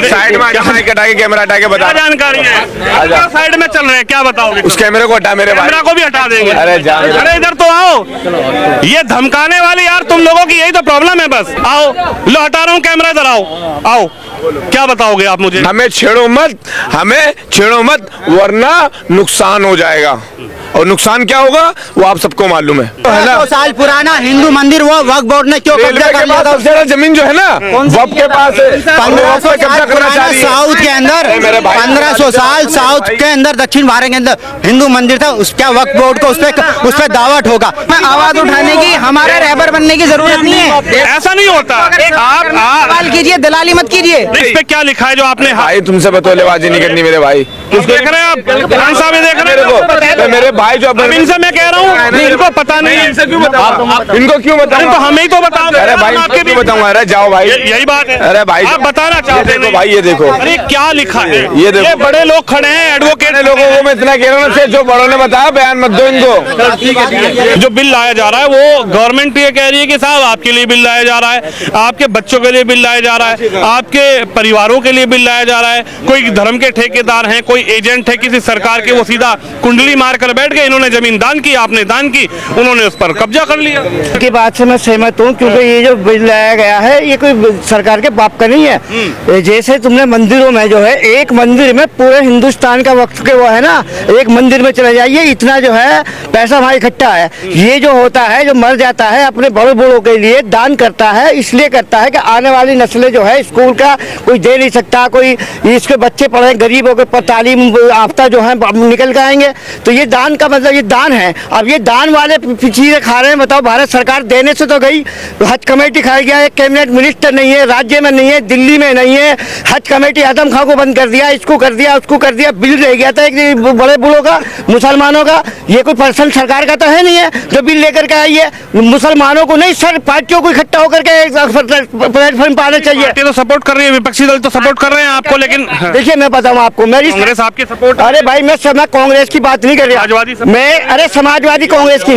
Side में हटा के कैमरा हटा के बता। जानकारी है साइड में चल रहे हैं, क्या बताओगे? उस कैमरे को हटा, मेरे कैमरा को भी हटा देंगे। अरे इधर तो आओ, ये धमकाने वाली यार तुम लोगों की यही तो प्रॉब्लम है। बस आओ, लो हटा रहा हूँ कैमरा, इधर आओ, क्या बताओगे आप मुझे? हमें छेड़ो मत वरना नुकसान हो जाएगा, और नुकसान क्या होगा वो आप सबको मालूम है। 200 साल पुराना हिंदू मंदिर वो वक्फ बोर्ड ने क्यों कब्जा कर लिया था? सबसे ज्यादा जमीन जो है ना वक्फ के पास है। 1500 साल पुराना साउथ के अंदर 1500 साल साउथ के अंदर दक्षिण भारत के अंदर हिंदू मंदिर था, उसका वक्फ बोर्ड को उस पर दावत होगा। आवाज उठाने की, हमारे रहबर बनने की जरूरत नहीं है। ऐसा नहीं होता। आप सवाल कीजिए, दलाली मत कीजिए। इस पे क्या लिखा है जो आपने? भाई तुमसे बतौलेबाजी नहीं करनी मेरे भाई। देख रहे हैं आप, खान साहब देख रहे हैं मेरे भाई जो इनसे मैं कह रहा हूँ, इनको पता नहीं है। इनसे क्यों बताऊं? इनको क्यों बताऊं? तो हमें ही तो बताओ। अरे भाई आपके भी बताऊंगा। अरे जाओ भाई, यही बात है। अरे भाई आप बताना चाहते हैं? भाई ये देखो, अरे क्या लिखा है? ये देखो, ये बड़े लोग खड़े हैं, एडवोकेट लोगों को मैं इतना कह रहा हूँ, जो बड़ों ने बताया बयान मत दो इनको। जो बिल लाया जा रहा है वो गवर्नमेंट ये कह रही है कि साहब आपके लिए बिल लाया जा रहा है, आपके बच्चों के लिए बिल लाया जा रहा है, आपके परिवारों के लिए बिल लाया जा रहा है। कोई धर्म के ठेकेदार हैं, कोई एजेंट है किसी सरकार के, वो सीधा कुंडली मार कर बैठ गए, इन्होंने जमीन दान की, आपने दान की, उन्होंने उस पर कब्जा कर लिया। की बात से मैं सहमत हूँ, क्योंकि ये जो बिल लाया गया है ये कोई सरकार के बाप का नहीं है। जैसे तुमने मंदिरों में जो है, एक मंदिर में पूरे हिंदुस्तान का वक्फ के वो है ना, एक मंदिर में चले जाइए, इतना जो है पैसा वहाँ इकट्ठा है। ये जो होता है, जो मर जाता है अपने बड़े बूढ़ों के लिए दान करता है, इसलिए करता है कि आने वाली नस्लें जो है स्कूल का कोई दे नहीं सकता, कोई इसके बच्चे पढ़े, गरीबों के तालीम याफ्ता जो है निकल के आएंगे। तो ये दान का मतलब ये दान है। अब ये दान वाले चीजें खा रहे हैं। बताओ, भारत सरकार देने से तो गई, हज कमेटी खाई गया, एक कैबिनेट मिनिस्टर नहीं है, राज्य में नहीं है, दिल्ली में नहीं है। हज कमेटी आदम खां को बंद कर दिया, इसको कर दिया, उसको कर दिया। बिल रह गया था एक बड़े बूढ़ों का, मुसलमानों का। ये कोई पर्सन सरकार का तो है नहीं है जो बिल लेकर के आई है। मुसलमानों को नहीं, सर पार्टियों को इकट्ठा होकर के प्लेटफॉर्म पर आना चाहिए। तो सपोर्ट कर रही है, विपक्षी दल तो सपोर्ट कर रहे हैं आपको, लेकिन देखिए मैं बताऊं आपको, मेरी कांग्रेस आपके सपोर्ट। अरे भाई मैं कांग्रेस की बात नहीं कर रहा, मैं अरे समाजवादी कांग्रेस की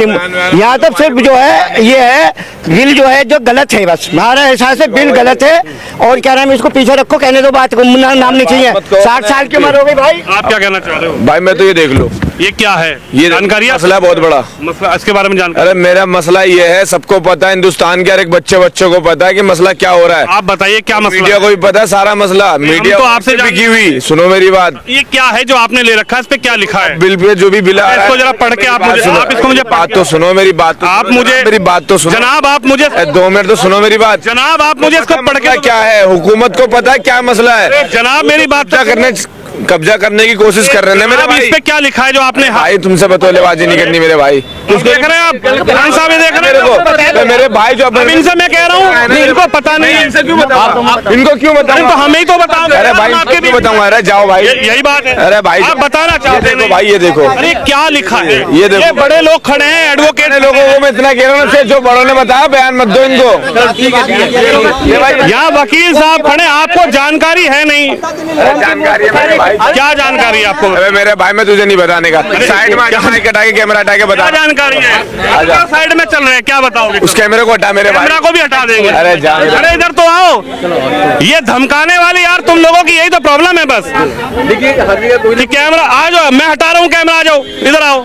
यहाँ तक सिर्फ जो है ये है बिल जो है जो गलत है। बस हमारा एहसास है बिल गलत है। और क्या नाम, इसको पीछे रखो, कहने दो, बात नाम नहीं चाहिए। 60 साल की उम्र हो गई भाई। आप क्या कहना चाह रहे हो? भाई मैं तो ये देख लो, ये क्या है? ये जानकारी, मसला बहुत बड़ा मसला, इसके बारे में जानकारी। अरे मेरा मसला ये है, सबको पता है, हिंदुस्तान के हर एक बच्चों को पता है कि मसला क्या हो रहा है। आप बताइए क्या मसला? मीडिया को भी पता है सारा मसला, मीडिया तो आपसे बिकी हुई। सुनो मेरी बात, ये क्या है जो आपने ले रखा है? इस पे क्या लिखा है? बिल पे जो भी बिल आ रहा है, इसको जरा पढ़ के आप इसको मुझे बात तो सुनो, मेरी बात आप मुझे मेरी बात तो सुनो जनाब, आप मुझे 2 मिनट तो सुनो मेरी बात जनाब, आप मुझे इसको पढ़ के क्या है, हुकूमत को पता है क्या मसला है जनाब, मेरी बात कब्जा करने की कोशिश कर रहे हैं मेरे भाई। इस पे क्या लिखा है जो आपने? भाई तुमसे बतौलेबाजी नहीं करनी मेरे भाई। देख रहे हैं आप, खान साहब देख रहे हैं मेरे भाई जो इनसे मैं कह रहा हूँ, इनको पता नहीं है। इनसे क्यों बताऊं? इनको क्यों बताऊं? तो हमें ही तो बताओ। अरे भाई आपके भी बताऊंगा। अरे जाओ भाई, यही बात है। अरे भाई आप बताना चाहते हैं? भाई ये देखो, अरे क्या लिखा है? ये देखो, ये बड़े लोग खड़े हैं, एडवोकेट लोगों को मैं इतना कह रहा हूँ, जो बड़ों ने बताया बयान मत दो इनको। यहाँ वकील साहब खड़े, आपको जानकारी है नहीं? जानकारी है मेरे भाई। क्या जानकारी है आपको? अरे मेरे भाई मैं तुझे नहीं बताने का, साइड में हटा के कैमरा हटा के बता। क्या जानकारी है? साइड में चल रहे हैं, क्या बताओगे? उस कैमरे को हटा, मेरे भाई कैमरा को भी हटा देंगे। अरे इधर तो आओ, ये धमकाने वाली यार तुम लोगों की यही तो प्रॉब्लम है। बस कैमरा आ जाओ, मैं हटा रहा हूँ कैमरा, आ जाओ, इधर आओ,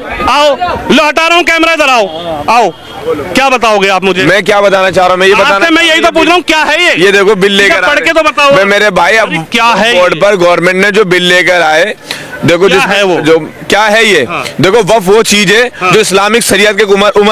लो हटा रहा हूँ कैमरा, इधर आओ, क्या बताओगे आप मुझे? मैं क्या बताना चाह रहा हूँ, मैं ये बताना, मैं यही तो पूछ रहा हूँ, क्या है ये? ये देखो बिल लेकर पढ़ के तो बताओ मेरे भाई। अब क्या है बोर्ड पर गवर्नमेंट ने जो बिल लेकर आए, देखो क्या है वो? जो क्या है ये? हाँ। देखो वफ वो चीज है जो इस्लामिक शरीयत के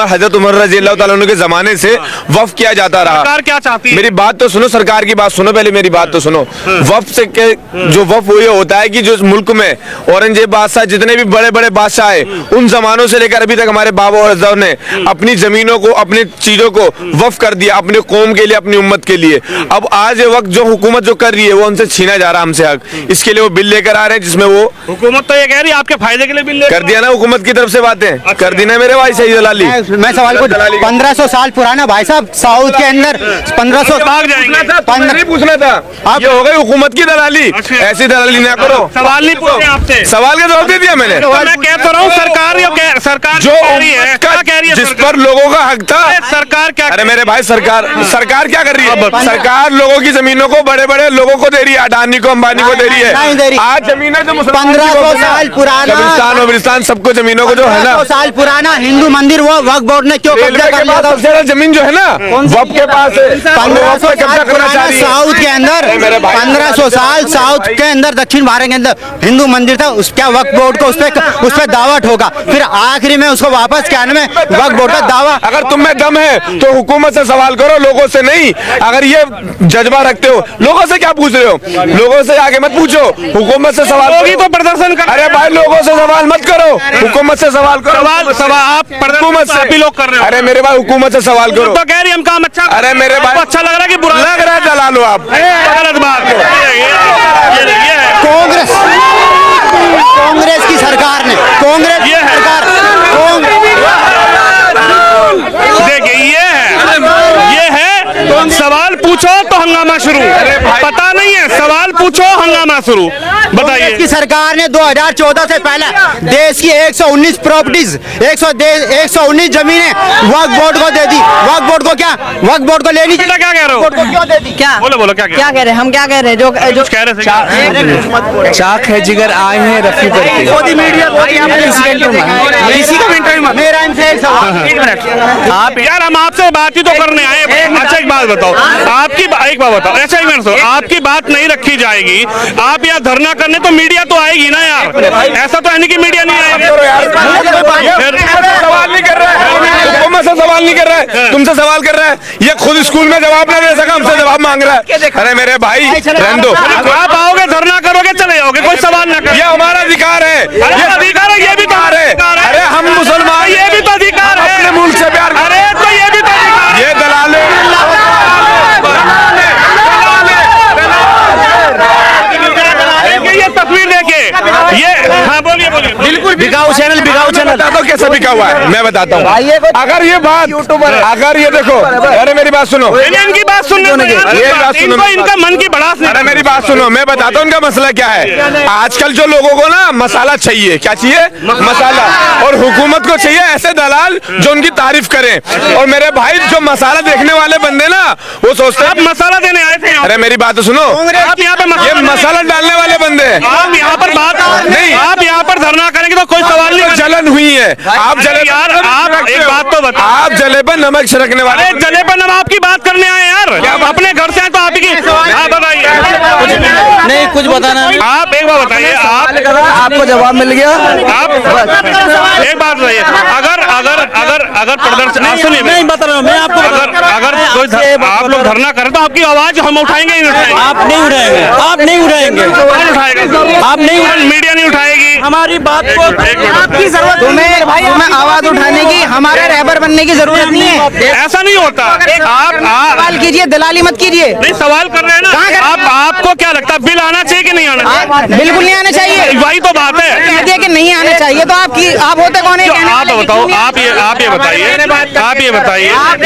हजरत उमर रज़ी अल्लाह ताला अन्हु के जमाने से वफ किया जाता रहा। सरकार क्या चाहती है? मेरी बात तो सुनो, सरकार की बात सुनो, पहले मेरी बात तो सुनो। वफ से जो वफ वो ये होता है कि जो मुल्क में औरंगजेब बादशाह, जितने भी बड़े बड़े बादशाह आए, उन जमानों से लेकर अभी तक हमारे बाबा और अजदाद ने अपनी जमीनों को, अपनी चीजों को वफ कर दिया, अपने कौम के लिए, अपनी उम्मत के लिए। अब आज वक्त जो हुकूमत जो कर रही है वो उनसे छीना जा रहा है, हमसे हक। इसके लिए वो बिल लेकर आ रहे हैं जिसमें वो हुकूमत तो ये कह रही है आपके फायदे के लिए बिल कर दिया ना हुकूमत की तरफ से बातें, कर दी ना मेरे भाई सही दलाली। मैं सवाल को 1500 साल पुराना भाई साहब, साउथ के अंदर 1500 भाग जाएंगे। नहीं पूछना था, अब ये हो गई हुकूमत की दलाली। अच्छा। ऐसी दलाली ना करो। सवाल नहीं पूछे आपसे, सवाल का जवाब दे दिया मैंने। तो मैं कह तो रहा हूँ सरकार जो कह रही है, क्या कह रही है जिस सरकार? पर लोगों का हक था, सरकार क्या? अरे मेरे भाई सरकार क्या कर रही है? सरकार लोगों की जमीनों को बड़े बड़े लोगों को दे रही है, अडानी को, अंबानी को दे रही है। नहीं दे रही। आज जमीन है जो 1500 साल पुराना, कब्रिस्तान वब्रिस्तान सबको जमीनों को जो है ना, 1500 साल पुराना हिंदू मंदिर वो वक्फ बोर्ड ने क्यों कब्जा कर लिया था? सबसे ज्यादा जमीन जो है ना वक्फ के पास है। 1500 कब्जा साल करना पुराना चाह रही है। साउथ के अंदर, 1500 साल साउथ के अंदर, दक्षिण भारत के अंदर हिंदू मंदिर था, उसका वक्फ बोर्ड को उस पर दावा ठोका, फिर आखिरी में उसको वापस क्या में वक्फ बोर्ड का दावा। अगर तुम में दम है तो हुकूमत से सवाल करो, लोगों से नहीं। अगर ये जज्बा रखते हो, लोगों से क्या पूछ रहे हो? लोगों से आगे मत पूछो, हुकूमत से सवाल लोग ही तो प्रदर्शन कर। अरे भाई लोगों से सवाल मत करो, हुकूमत से सवाल करो। सवाल आप हुकूमत से भी लोग कर रहे हो। अरे मेरे भाई हुकूमत से सवाल करो। तो कह रही हम काम अच्छा। अरे मेरे भाई अच्छा लग रहा है कि बुरा लग रहा है? जला लो आप। गलत बात है। कांग्रेस की सरकार ने, कांग्रेस की ये है। सरकार देखिए ये है सवाल पूछो तो हंगामा शुरू। पता नहीं है, सवाल पूछो हंगामा शुरू। कांग्रेस की बताइए। सरकार ने 2014 से पहले देश की 119 प्रॉपर्टीज 119 जमीनें वक्फ बोर्ड को दे दी। वक्फ बोर्ड को क्या, वक्फ बोर्ड को लेनी बेटा क्या कह रहे हो? बोर्ड को क्यों दे दी? क्या बोलो क्या क्या कह रहे हैं? हम क्या कह रहे हैं? जो कह रहे थे? चाक है जिगर आए हैं रफी करके। मोदी मीडिया इसी का इंटरव्यू मेरा इनसे एक सवाल, आप यार हम आपसे बात ही तो करने आए। अच्छा एक बात बताओ, एक बात बताओ। अच्छा एक मिनट, आपकी बात नहीं रखी जाएगी, आप यहाँ धरना करने तो मीडिया तो आएगी ना यार। ऐसा तो है नहीं कि मीडिया नहीं आएगी। सवाल नहीं कर रहा है, हुकूमत से सवाल नहीं कर रहा है, तुमसे सवाल कर रहा है। ये खुद स्कूल में जवाब ना दे सका, हमसे जवाब मांग रहा है। अरे मेरे भाई रहने दो। आप आओगे धरना करोगे चले जाओगे, कोई सवाल ना कर। ये हमारा अधिकार है, ये अधिकार है, ये भी तो अधिकार है। अरे हम मुसलमान, ये भी तो अधिकार है। अपने मुल्क से प्यार। अरे तो ये भी तो अधिकार। ये दलाले ये तस्वीर देखिए, ये हाँ बोलिए बिल्कुल बिकाऊ चैनल बताता हूँ कैसा बिका हुआ है। मैं बताता हूँ, अगर ये बात अगर ये देखो, अरे मेरी बात सुनो, इनकी बात सुनने ये बात सुनो, इनका मन की भड़ास नहीं। अरे मेरी बात सुनो, मैं बताता हूँ इनका मसला क्या है। आजकल जो लोगों को ना मसाला चाहिए, क्या चाहिए? मसाला। और हुकूमत को चाहिए ऐसे दलाल जो उनकी तारीफ करें। और मेरे भाई जो मसाला देखने वाले बंदे ना, वो सोचते आप हैं मसाला देने आए थे। अरे मेरी बात तो सुनो, आप यहाँ पे ये मसाला डालने वाले बंदे हैं। आप यहाँ पर बात नहीं। आप यहाँ पर धरना करेंगे तो कोई सवाल नहीं। जलन हुई है, आप जले यार, आप एक बात तो बताओ। आप जले पर नमक छिड़कने वाले। अरे जले पर हम आपकी बात करने आए यार, आप अपने घर से आए तो आपकी। हाँ बताइए। नहीं कुछ बताना नहीं। आप एक बात बताइए, आपको जवाब मिल गया। आप एक बात बताइए, अगर प्रदर्शन सुनिए, नहीं बता रहा हूँ मैं आपको। अगर कोई आप लोग धरना करें तो आपकी आवाज हम उठाएंगे ही नहीं उठाएंगे। आप नहीं उठाएंगे, आप नहीं उठाएंगे, कौन उठाएगा? आप नहीं उठाएंगे। मीडिया नहीं उठाएगी हमारी बात को। आपकी जरूरत तुम्हें आवाज उठाने की, हमारे रहबर बनने की जरूरत नहीं है। ऐसा नहीं होता। आप सवाल कीजिए, दलाली मत कीजिए। नहीं सवाल कर रहे हैं ना आप। आपको क्या लगता है बिल आना चाहिए कि नहीं आना चाहिए? बिल्कुल नहीं आना चाहिए। वही तो बात है। कह दिया कि नहीं आना चाहिए तो आप होते कौन है? जो आप बताओ, आप ये बताइए, आप ये बताइए, आप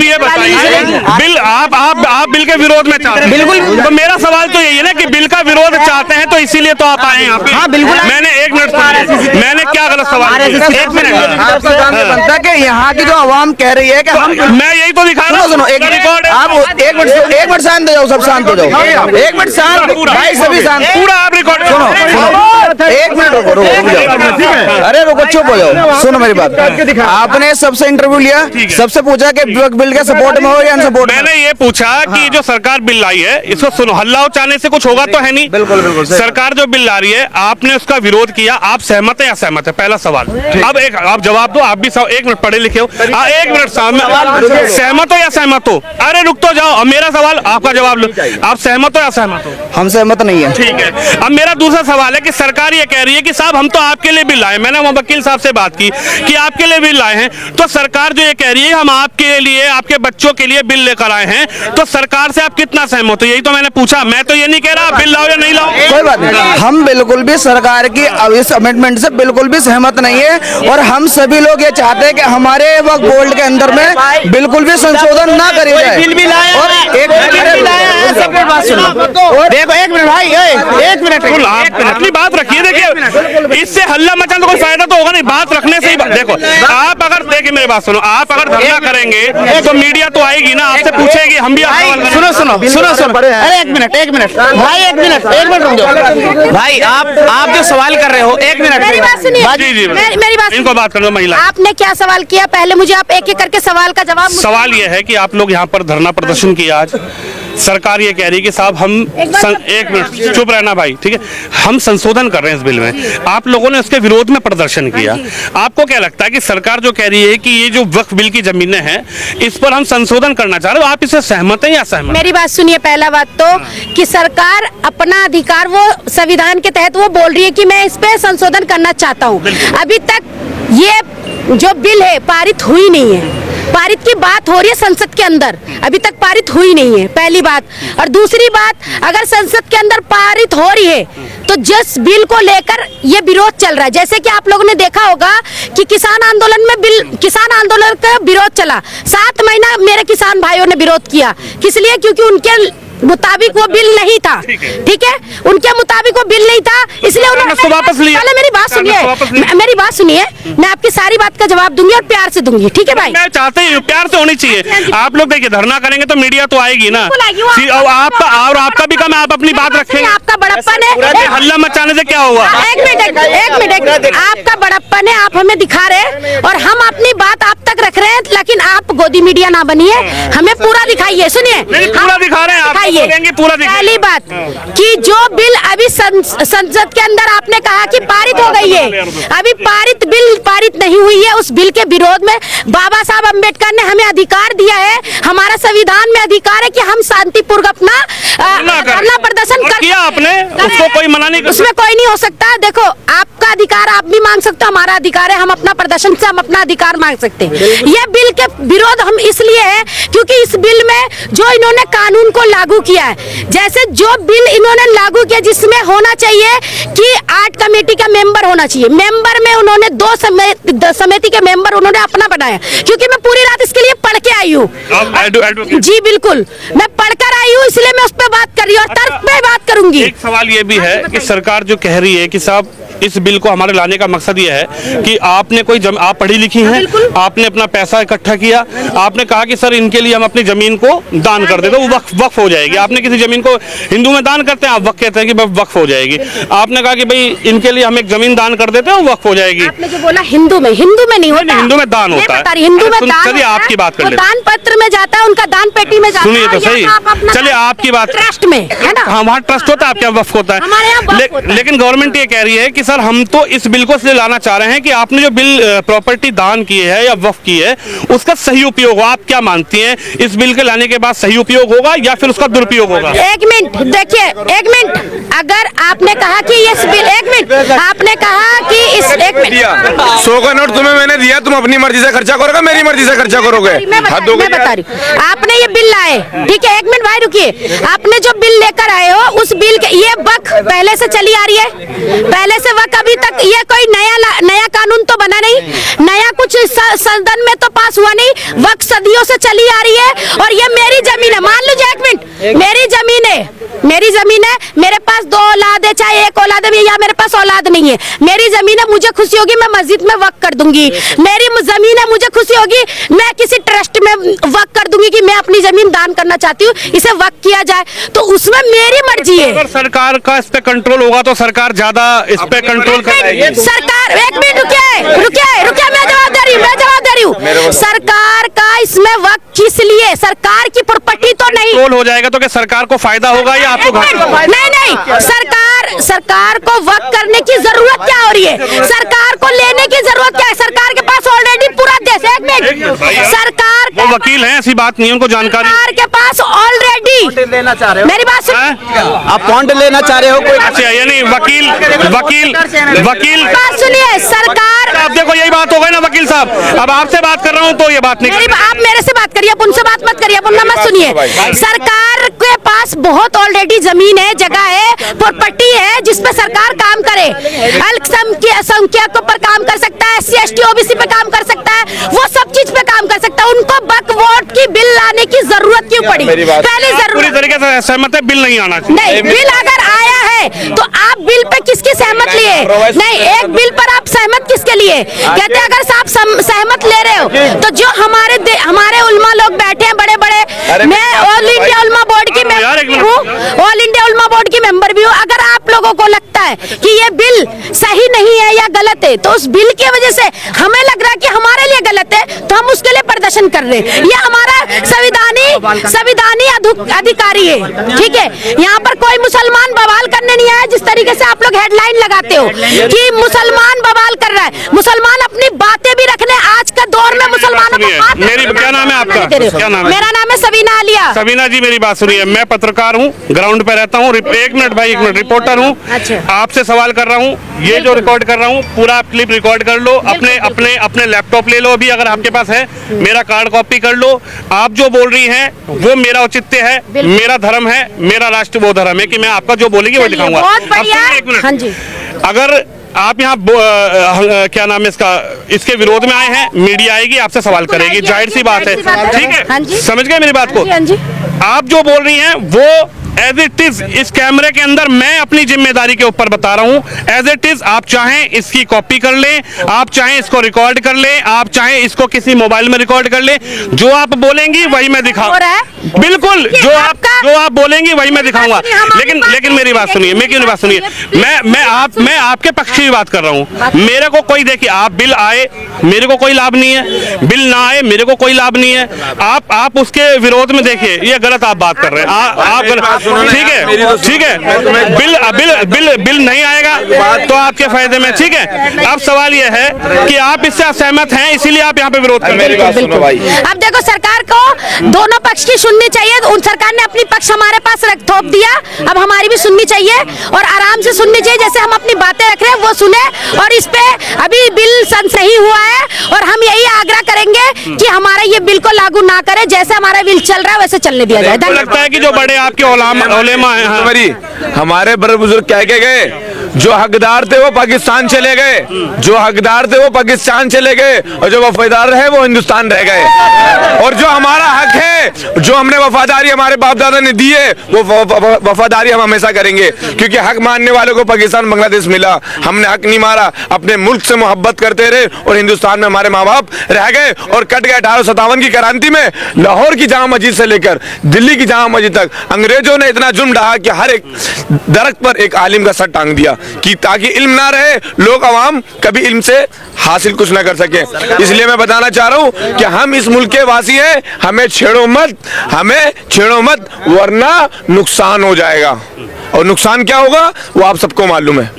ये बताइए, बिल आप बिल के विरोध में चाहते हैं। बिल्कुल। तो मेरा सवाल तो यही है ना कि बिल का विरोध चाहते हैं तो इसीलिए तो आप आए यहाँ पे। हाँ, बिल्कुल। मैंने एक मिनट सुनिए, मैंने क्या गलत सवाल किया? एक मिनट। बनता कि यहाँ की जो आवाम कह रही है कि हम। मैं यही तो दिखा रहा हूँ। सुनो एक रिकॉर्ड है। आप एक मिनट शांत हो जाओ, सब शांत हो जाओ। एक मिनट शांत भाई, सभी शांत। पूरा आप रिकॉर्ड सुनो एक मिनट रुको जाओ। अरे रुको, चुप हो जाओ, सुनो मेरी बात। आपने सबसे इंटरव्यू लिया, सबसे पूछा कि बिल के सपोर्ट में हो या अनसपोर्ट में। मैंने ये पूछा कि जो सरकार बिल लाई है इसको सुनो, हल्ला उचाने से कुछ होगा तो है नहीं। बिल्कुल सरकार जो बिल ला रही है आपने उसका विरोध किया, आप सहमत है या सहमत है? पहला सवाल। अब एक आप जवाब दो, आप भी एक मिनट पढ़े लिखे हो। एक मिनट सामने, सहमत हो या सहमत हो? अरे रुक तो जाओ, अब मेरा सवाल आपका जवाब लो। आप सहमत हो या सहमत हो? हम सहमत नहीं है। ठीक है, अब मेरा दूसरा सवाल है कि सरकार ये कह रही है कि साहब हम तो आपके लिए बिल लाए, मैंने वकील साहब से बात की कि आपके लिए बिल लाए हैं, तो सरकार जो ये कह रही है हम आपके लिए, आपके बच्चों के लिए बिल लेकर आए हैं, तो सरकार से आप कितना सहमत हो? यही तो मैंने पूछा, मैं तो ये नहीं कह रहा बिल लाओ या नहीं लाओ। कोई बात नहीं, हम बिल्कुल भी सरकार की इस अमेंडमेंट से बिल्कुल भी सहमत नहीं है, और हम सभी लोग ये चाहते हैं कि हमारे वक्फ बोर्ड के अंदर में बिल्कुल भी संशोधन ना करे जाए। और एक देखो एक मिनट भाई, एक मिनट आप अपनी बात रखिए। देखिए इससे हल्ला मचाने तो कोई फायदा तो होगा नहीं, बात रखने से ही। देखो आप अगर, देखिए मेरी बात सुनो, आप अगर धरना करेंगे तो मीडिया तो आएगी ना, आपसे पूछेगी, हम भी सुनो अरे एक मिनट भाई, एक मिनट रुक जाओ भाई, आप जो सवाल कर रहे हो, एक मिनट मेरी बात सुनिए, जी जी मेरी बात इनको बात कर लो। महिला, आपने क्या सवाल किया? पहले मुझे आप एक एक करके सवाल का जवाब। सवाल ये है कि आप लोग यहाँ पर धरना प्रदर्शन किया आज, सरकार ये कह रही है कि साहब हम एक मिनट चुप रहना भाई, ठीक है, हम संशोधन कर रहे हैं इस बिल में, आप लोगों ने उसके विरोध में प्रदर्शन किया। आपको क्या लगता है कि सरकार जो कह रही है कि ये जो वक्फ बिल की जमीनें हैं इस पर हम संशोधन करना चाह रहे हो, आप इससे सहमत हैं या सहमत? मेरी बात सुनिए, पहला बात तो कि सरकार अपना अधिकार, वो संविधान के तहत वो बोल रही है कि मैं इस पे संशोधन करना चाहता हूँ। अभी तक ये जो बिल है पारित हुई नहीं है, पारित की बात हो रही है संसद के अंदर, अभी तक पारित हुई नहीं है, पहली बात। और दूसरी बात, अगर संसद के अंदर पारित हो रही है तो जिस बिल को लेकर ये विरोध चल रहा है, जैसे कि आप लोगों ने देखा होगा कि किसान आंदोलन में किसान आंदोलन का विरोध चला, 7 महीना मेरे किसान भाइयों ने विरोध किया, किस लिए? क्योंकि उनके मुताबिक वो बिल नहीं था, ठीक है, उनके मुताबिक वो बिल नहीं था, इसलिए उन्होंने वापस लिया। पहले मेरी बात सुनिए, मैं आपकी सारी बात का जवाब दूंगी और प्यार से दूंगी, ठीक है भाई? मैं चाहते ही प्यार से होनी चाहिए। आप लोग देखिए धरना करेंगे तो मीडिया तो आएगी ना, और आपका भी काम है, आप अपनी बात रखेंगे। आपका बड़प्पन है, हल्ला मचाने से क्या हुआ? एक मिनट, आपका बड़प्पन है, आप हमें दिखा रहे हैं और हम अपनी बात आप तक रख रहे हैं, लेकिन आप गोदी मीडिया ना बनिए, हमें पूरा दिखाइए। सुनिए, पूरा दिखा रहे हैं आप, पूरा पहली बात कि जो बिल अभी संसद के अंदर आपने कहा कि पारित हो गई है, अभी बिल पारित नहीं हुई है, उस बिल के विरोध में बाबा साहब अम्बेडकर ने हमें अधिकार दिया है, हमारा संविधान में अधिकार है कि हम शांतिपूर्वक अपना धरना प्रदर्शन कर किया आपने, उसको कोई मना नहीं कर, उसमें कोई नहीं हो सकता। देखो आपका अधिकार आप भी मांग सकते हो, हमारा अधिकार है, हम अपना प्रदर्शन से हम अपना अधिकार मांग सकते हैं। ये बिल के विरोध हम इसलिए है क्योंकि इस बिल में जो इन्होंने कानून को लागू किया है, जैसे जो बिल इन्होंने लागू किया जिसमें होना चाहिए कि 8 कमेटी का मेंबर होना चाहिए, मेंबर में उन्होंने 2 समिति के मेंबर उन्होंने अपना बनाया, क्योंकि मैं पूरी रात इसके लिए पढ़ के आई हूँ। जी बिल्कुल, मैं पढ़कर आई हूँ, इसलिए मैं उस पर बात कर रही हूँ और तर्क पे बात करूंगी। एक सवाल ये भी है कि सरकार जो कह रही है कि साहब इस बिल को हमारे लाने का मकसद ये है कि आपने आप पढ़ी लिखी हैं, आपने अपना पैसा इकट्ठा किया, आपने कहा कि सर इनके लिए हम अपनी जमीन को दान कर देते, वो वक्फ हो जाएगी। आपने किसी जमीन को हिंदू में दान करते हैं, आप वक्फ कहते हैं कि वक्फ हो जाएगी। आपने कहा कि भाई इनके लिए हम एक जमीन दान कर देते हैं, वो वक्फ हो जाएगी। आपने जो बोला हिंदू में नहीं होता, हिंदू में दान होता है, हिंदू में दान, चलिए आपकी बात कर लेते दान पत्र में जाता है, उनका दान पेटी में जाता है। सुनिए तो सही, चलिए आपकी बात, ट्रस्ट में है ना, हाँ वहाँ ट्रस्ट होता है, आपके यहाँ वक्फ होता है, हमारे यहाँ वक्फ होता है। लेकिन गवर्नमेंट ये कह रही है कि सर हम तो इस बिल को इसलिए लाना चाह रहे हैं कि आपने जो बिल प्रॉपर्टी दान की है या वक्फ की है उसका सही उपयोग हो। आप क्या मानती हैं, इस बिल के लाने के बाद सही उपयोग होगा या फिर उसका दुरुपयोग होगा? एक मिनट देखिए, एक मिनट, अगर आपने कहा कि इस बिल, एक मिनट, आपने कहा कि इस, एक मिनट, 100 का नोट तुम्हें मैंने दिया, तुम अपनी मर्जी से खर्चा करोगे, मेरी मर्जी से खर्चा करोगे? मैं बता रही हूँ, आपने ये बिल लाए, ठीक है, एक मिनट भाई रुकिए, आपने जो बिल लेकर आए हो उस बिल के, ये वक्फ पहले से चली आ रही है, पहले से वक्फ, अभी तक ये कोई नया कानून तो बना नहीं, नया कुछ सदन में तो पास हुआ नहीं, वक्त सदियों से चली आ रही है। और ये मेरी जमीन है, मान लीजिए, एक मिनट, मेरी जमीन है, मेरे पास 2 औलाद है, चाहे 1 औलाद है, या मेरे पास औलाद नहीं है, मेरी जमीन है, मुझे खुशी होगी मैं मस्जिद में वक्त कर दूंगी, मेरी जमीन है, मुझे खुशी होगी मैं किसी ट्रस्ट में वक्त कर दूंगी कि मैं अपनी जमीन दान करना चाहती हूँ, इसे वक्त किया जाए, तो उसमें मेरी मर्जी है। अगर सरकार का इस पे कंट्रोल होगा तो सरकार ज्यादा इस पे कंट्रोल करेगी। सरकार, एक मिनट रुकिए, मैं जवाब दे रही हूँ, सरकार का इसमें वक्त किस लिए, सरकार की प्रॉपर्टी तो नहीं कंट्रोल हो जाएगा तो क्या सरकार को फायदा होगा या आपको घाटा? नहीं, सरकार को वक्त करने की जरूरत क्या हो रही है, सरकार को लेने की जरूरत क्या है, सरकार के पास ऑलरेडी पूरा देश, एक मिनट, सरकार वो वकील हैं, ऐसी बात नहीं है, उनको जानकारी, सरकार के पास पास ऑलरेडी लेना चाह रहे हो, मेरी बात सुन, आप पॉइंट लेना चाह रहे हो कोई? अच्छा, यानी वकील बात सुनिए सरकार। आप देखो, यही बात हो गई ना वकील साहब, अब आपसे बात कर रहा हूँ तो ये बात नहीं आप मेरे से बात करिए, आप उनसे बात मत करिए, आप उनका मत सुनिए। सरकार के पास बहुत ऑलरेडी जमीन है, जगह है, प्रॉपर्टी है, जिसपे सरकार काम करे। अल्पसंख्यकों पर काम कर सकता है, SC ST OBC पे काम कर सकता है, वो सब चीज पे काम कर सकता है। उनको वक्फ बोर्ड की बिल लाने की जरूरत क्यों पड़ी? पहले पूरी जरूरत तरीके से सहमत है, बिल नहीं आना चाहिए। नहीं, बिल अगर आया है तो आप बिल पे किसकी सहमत लिए? नहीं, एक बिल पर आप सहमत किसके लिए? कहते हैं अगर आप सहमत ले रहे हो तो जो हमारे उलमा लोग बैठे हैं बड़े बड़े, मैं ऑल इंडिया उलमा बोर्ड की मेंबर हूँ, ऑल इंडिया उलमा बोर्ड की मेंबर भी हूँ। अगर आप लोगों को लगता है कि ये बिल सही नहीं है या गलत है, तो उस बिल की वजह से हमें लग रहा है कि हमारे लिए गलत है, तो हम उसके लिए प्रदर्शन कर रहे हैं। ये हमारा संविधानी अधिकारी है, ठीक है। यहाँ पर कोई मुसलमान बवाल करने नहीं आया, जिस तरीके से आप लोग हेडलाइन लगाते हो कि मुसलमान बवाल कर रहा है। मुसलमान अपनी बातें भी रखने, आज का दौर में मुसलमानों को क्या नाम है आपका? क्या नाम है? मेरा नाम है सबीना आलिया। सबीना जी, मेरी बात सुनिए, मैं पत्रकार हूँ, ग्राउंड पे रहता हूँ, एक मिनट भाई, एक मिनट, रिपोर्टर हूँ। अच्छा। आपसे सवाल कर रहा हूँ, ये जो रिकॉर्ड कर रहा हूँ पूरा क्लिप रिकॉर्ड कर लो, अपने लैपटॉप ले लो अभी अगर आपके पास है, मेरा कार्ड कॉपी कर लो। आप जो बोल रही हैं वो मेरा औचित्य है, मेरा धर्म है, मेरा राष्ट्र वो धर्म है कि मैं आपका जो बोलेगी वो दिखाऊंगा। एक मिनट, हाँ जी, अगर आप यहाँ क्या नाम है इसके विरोध में आए हैं, मीडिया आएगी आपसे सवाल करेगी, जाहिर सी बात है, ठीक है, समझ गए मेरी बात को? आप जो बोल रही हैं वो एज इट इज इस कैमरे के अंदर मैं अपनी जिम्मेदारी के ऊपर बता रहा हूं, एज इट इज। आप चाहें इसकी कॉपी कर लें, आप चाहें इसको रिकॉर्ड कर लें, आप चाहें इसको किसी मोबाइल में रिकॉर्ड कर लें, जो आप बोलेंगी वही मैं दिखाऊंगा। बिल्कुल, जो आप बोलेंगी वही मैं दिखाऊंगा। लेकिन मेरी बात सुनिए, मेरी बात सुनिए, मैं आपके पक्ष की बात कर रहा हूं। मेरे को कोई, देखिए, आप बिल आए मेरे को कोई लाभ नहीं है, बिल ना आए मेरे को कोई लाभ नहीं है। आप उसके विरोध में देखिए, ये गलत आप बात कर रहे हैं, आप ठीक है, बिल नहीं आएगा तो आपके फायदे में, ठीक है। अब सवाल यह है कि आप इससे असहमत हैं, इसीलिए आप यहाँ पे विरोध कर रहे हैं। अब देखो, सरकार को दोनों पक्ष की सुननी चाहिए। उन सरकार ने अपनी पक्ष हमारे पास थोप दिया, अब हमारी भी सुननी चाहिए और आराम से सुननी चाहिए। जैसे हम अपनी बातें रख रहे हैं वो सुने, और इस पे अभी बिल सही हुआ है और हम यही आग्रह करेंगे कि हमारा ये बिल को लागू ना करे, जैसे हमारा बिल चल रहा है वैसे चलने दिया जाए। लगता है कि जो बड़े आपके ओलेमा हैं, हमारे बड़े बुजुर्ग कह के गए, जो हकदार थे वो पाकिस्तान चले गए, जो हकदार थे वो पाकिस्तान चले गए, और जो वफादार रहे वो हिंदुस्तान रह गए। और जो हमारा हक है, जो हमने वफादारी हमारे बाप दादा ने दी है, वो वफादारी हम हमेशा करेंगे, क्योंकि हक मानने वालों को पाकिस्तान बांग्लादेश मिला। हमने हक नहीं मारा, अपने मुल्क से मोहब्बत करते रहे और हिंदुस्तान में हमारे माँ बाप रह गए और कट गए। 1857 की क्रांति में लाहौर की जामा मस्जिद से लेकर दिल्ली की जामा मस्जिद तक अंग्रेजों ने इतना जुल्म ढहा कि हर एक दरख्त पर एक आलिम का सर टांग दिया, कि ताकि इल्म ना रहे, लोग अवाम कभी इल्म से हासिल कुछ ना कर सके। इसलिए मैं बताना चाह रहा हूं कि हम इस मुल्क के वासी हैं, हमें छेड़ो मत, वरना नुकसान हो जाएगा। और नुकसान क्या होगा वो आप सबको मालूम है।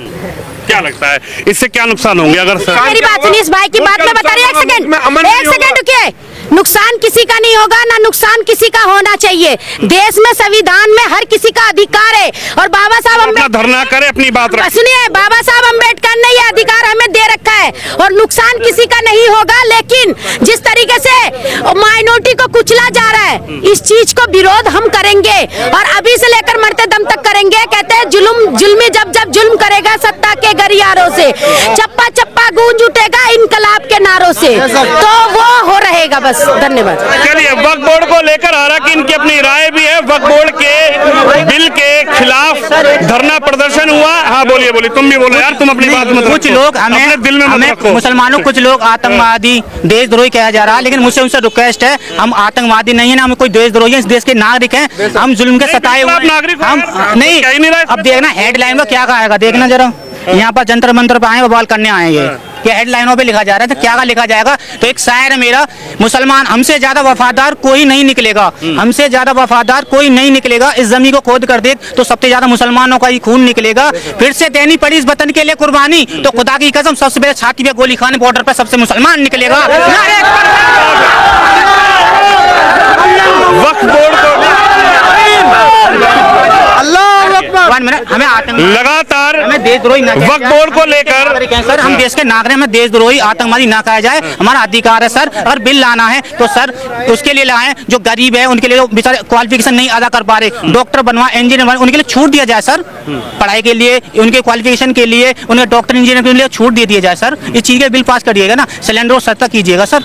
क्या लगता है इससे क्या नुकसान होंगे? अगर मेरी बात सुनिए, इस भाई की बात में बता रही है, एक सेकंड रुकिए। नुकसान किसी का नहीं होगा, ना नुकसान किसी का होना चाहिए। देश में संविधान में हर किसी का अधिकार है और बाबा साहब अम्बेडकर धरना करे, अपनी बात रखें। सुनिए, बाबा साहब अम्बेडकर ने ये अधिकार हमें दे रखा है और नुकसान किसी का नहीं होगा। लेकिन जिस तरीके से माइनॉरिटी को कुचला जा रहा है, इस चीज को विरोध हम करेंगे और अभी से लेकर मरते दम तक करेंगे। कहते हैं जुल्मी जब जुल्म करेगा सत्ता के गलियारों से, चप्पा चप्पा गूंज उठेगा इनकलाब के नारों से, तो वो हो रहेगा। बस, धन्यवाद। चलिए, वक्फ बोर्ड को लेकर हालांकि इनकी अपनी राय भी है, वक्फ बोर्ड के बिल के खिलाफ धरना प्रदर्शन हुआ। हाँ, बोलिए, तुम भी बोलो यार, तुम अपनी बात मत रखो। कुछ लोग हमें दिल में मुसलमानों, कुछ लोग आतंकवादी, देशद्रोही कहा जा रहा है, लेकिन मुझसे उनसे रिक्वेस्ट है, हम आतंकवादी नहीं है ना, हम कोई देशद्रोही है, इस देश के नागरिक हैं। हम जुल्म के सताए हुए नागरिक, हम नहीं। अब देखना हेडलाइन में क्या कहेगा, देखना जरा। यहाँ पर जंतर मंतर पे आए, बवाल करने आए ये, क्या हेडलाइनों पे लिखा जा रहा है, तो क्या लिखा जाएगा? तो एक शायर है मेरा, मुसलमान हमसे ज्यादा वफादार कोई नहीं निकलेगा, हमसे ज्यादा वफादार कोई नहीं निकलेगा। इस जमीन को खोद कर दे तो सबसे ज्यादा मुसलमानों का ही खून निकलेगा। फिर से देनी पड़ी इस वतन के लिए कुर्बानी, तो खुदा की कसम सबसे पहले छाती पे गोली खाने बॉर्डर पर सबसे मुसलमान निकलेगा। वक्फ बोर्ड को वन मिनट, हमें आतंक लगातार हमें देशद्रोही ना किया वक्फ जाए। बोर्ड को लेकर सर हम देश के नागरिक में देशद्रोही आतंकवादी ना कहा जाए, हमारा अधिकार है सर। अगर बिल लाना है तो सर उसके लिए लाएं, जो गरीब है उनके लिए, जो बेचारे क्वालिफिकेशन नहीं अदा कर पा रहे, डॉक्टर बनवा, इंजीनियर बनवा, उनके लिए छूट दिया जाए सर। पढ़ाई के लिए, उनके क्वालिफिकेशन के लिए, उनके डॉक्टर इंजीनियर के लिए छूट दे दिया जाए सर। इस चीज के बिल पास करिएगा ना, सिलेंडर सस्ता कीजिएगा सर।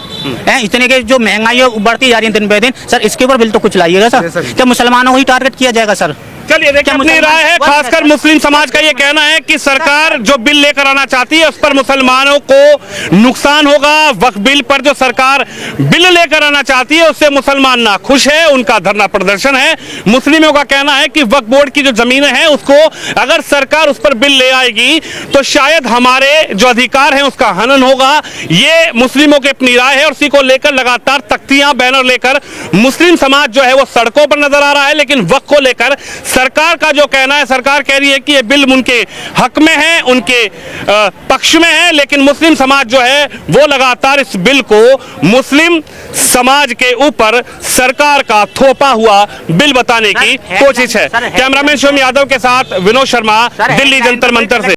इतने के जो महंगाई बढ़ती जा रही है दिन पे दिन सर, इसके ऊपर बिल तो कुछ लाइएगा सर। क्या मुसलमानों को ही टारगेट किया जाएगा सर? चलिए देखिए, अपनी राय है, खासकर मुस्लिम समाज का ये कहना है कि सरकार जो बिल लेकर आना चाहती है उस पर मुसलमानों को नुकसान होगा। वक्फ बिल पर जो सरकार बिल लेकर आना चाहती है उससे मुसलमान ना खुश है, उनका धरना प्रदर्शन है। मुस्लिमों का कहना है कि वक्फ बोर्ड की जो जमीनें हैं उसको अगर सरकार उस पर बिल ले आएगी तो शायद हमारे जो अधिकार हैं उसका हनन होगा। ये मुस्लिमों की अपनी राय है और इसी को लेकर लगातार तख्तियां, बैनर लेकर मुस्लिम समाज जो है वो सड़कों पर नजर आ रहा है। लेकिन वक्फ को लेकर सरकार का जो कहना है, सरकार कह रही है कि ये बिल उनके हक में है, उनके पक्ष में है, लेकिन मुस्लिम समाज जो है वो लगातार इस बिल को मुस्लिम समाज के ऊपर सरकार का थोपा हुआ बिल बताने की कोशिश है। कैमरामैन शिवम यादव के साथ विनोद शर्मा, दिल्ली जंतर मंतर से।